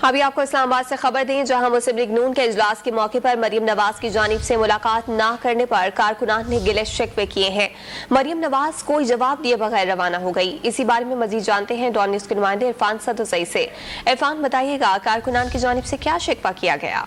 अभी आपको इस्लामाबाद से खबर दें, जहां मुस्लिम लीग नून के इजलास के मौके पर मरियम नवाज की जानिब से मुलाकात ना करने पर कारकुनान ने गिले शिकवे किए हैं। मरियम नवाज कोई जवाब दिए बगैर रवाना हो गई। इसी बारे में मजीद जानते हैं डॉन न्यूज़ के नुमाइंदे इरफान सदुसई से। इरफान, बताइएगा कारकुनान की जानिब से क्या शिकवा किया गया?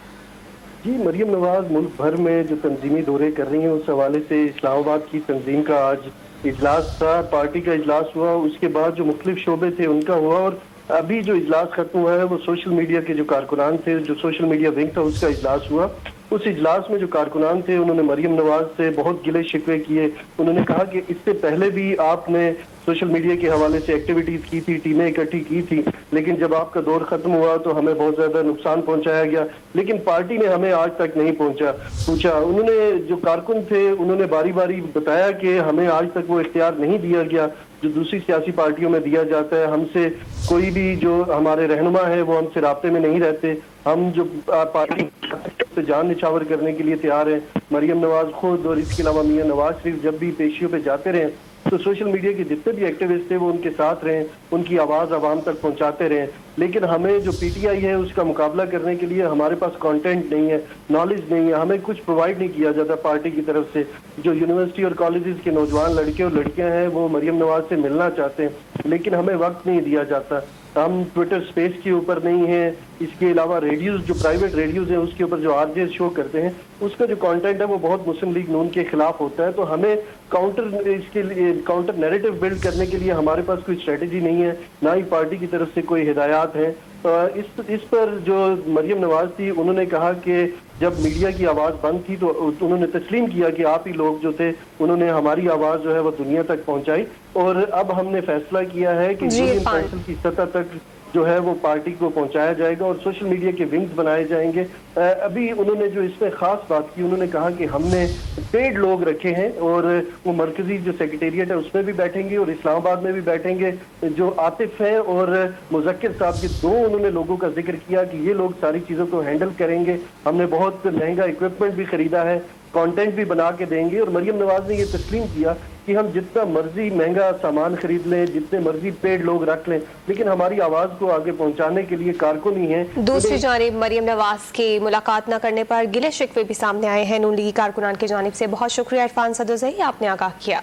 जी, मरियम नवाज मुल्क भर में जो तंजीमी दौरे कर रही हैं, उस हवाले से इस्लामाबाद की तंजीम का आज इजलास था, पार्टी का इजलास हुआ। उसके बाद जो मुख्तलिफ शोबे थे उनका हुआ, और अभी जो इजलास खत्म हुआ है वो सोशल मीडिया के जो कारकुनान थे, जो सोशल मीडिया विंग था, उसका इजलास हुआ। उस इजलास में जो कारकुनान थे उन्होंने मरियम नवाज से बहुत गिले शिकवे किए। उन्होंने कहा कि इससे पहले भी आपने सोशल मीडिया के हवाले से एक्टिविटीज की थी, टीमें इकट्ठी की थी, लेकिन जब आपका दौर खत्म हुआ तो हमें बहुत ज्यादा नुकसान पहुंचाया गया, लेकिन पार्टी ने हमें आज तक नहीं पूछा। उन्होंने जो कारकुन थे उन्होंने बारी बारी बताया कि हमें आज तक वो इख्तियार नहीं दिया गया जो दूसरी सियासी पार्टियों में दिया जाता है। हमसे कोई भी जो हमारे रहनुमा है वो हमसे राब्ते में नहीं रहते। हम जो पार्टी से जान निछावर करने के लिए तैयार हैं। मरियम नवाज खुद और इसके अलावा मियां नवाज शरीफ जब भी पेशियों पे जाते रहे तो सोशल मीडिया के जितने भी एक्टिविस्ट थे वो उनके साथ रहे, उनकी आवाज़ आवाम तक पहुंचाते रहे। लेकिन हमें जो पीटीआई है उसका मुकाबला करने के लिए हमारे पास कंटेंट नहीं है, नॉलेज नहीं है, हमें कुछ प्रोवाइड नहीं किया जाता पार्टी की तरफ से। जो यूनिवर्सिटी और कॉलेजेस के नौजवान लड़के और लड़कियां हैं वो मरियम नवाज से मिलना चाहते हैं, लेकिन हमें वक्त नहीं दिया जाता। हम ट्विटर स्पेस के ऊपर नहीं हैं। इसके अलावा रेडियोज, जो प्राइवेट रेडियोज हैं, उसके ऊपर जो आरजे शो करते हैं उसका जो कंटेंट है वो बहुत मुस्लिम लीग नून के खिलाफ होता है। तो हमें इसके लिए काउंटर नैरेटिव बिल्ड करने के लिए हमारे पास कोई स्ट्रेटेजी नहीं है, ना ही पार्टी की तरफ से कोई हिदायत है। इस पर जो मरियम नवाज थी उन्होंने कहा कि जब मीडिया की आवाज़ बंद थी तो उन्होंने तस्लीम किया कि आप ही लोग जो थे उन्होंने हमारी आवाज़ जो है वो दुनिया तक पहुंचाई, और अब हमने फैसला किया है कि यूनियन काउंसिल की सतह तक जो है वो पार्टी को पहुंचाया जाएगा और सोशल मीडिया के विंग्स बनाए जाएंगे। अभी उन्होंने जो इसमें खास बात की, उन्होंने कहा कि हमने पेड लोग रखे हैं और वो मरकजी जो सेक्रेटेरिएट है उसमें भी बैठेंगे और इस्लामाबाद में भी बैठेंगे। जो आतिफ है और मुज़क्किर साहब के दो उन्होंने लोगों का जिक्र किया कि ये लोग सारी चीज़ों को हैंडल करेंगे। हमने बहुत महंगा इक्विपमेंट भी खरीदा है, कंटेंट भी बना के देंगे। और मरियम नवाज ने ये तस्लीम किया कि हम जितना मर्जी महंगा सामान खरीद लें, जितने मर्जी पेड लोग रख लें, लेकिन हमारी आवाज को आगे पहुंचाने के लिए कारकुन ही हैं। दूसरी जानिब मरियम नवाज की मुलाकात न करने पर गिले शिकवे भी सामने आए हैं नून लीगी कारकुनान की जानिब से। बहुत शुक्रिया इरफान सदुसई, आपने आगाह किया।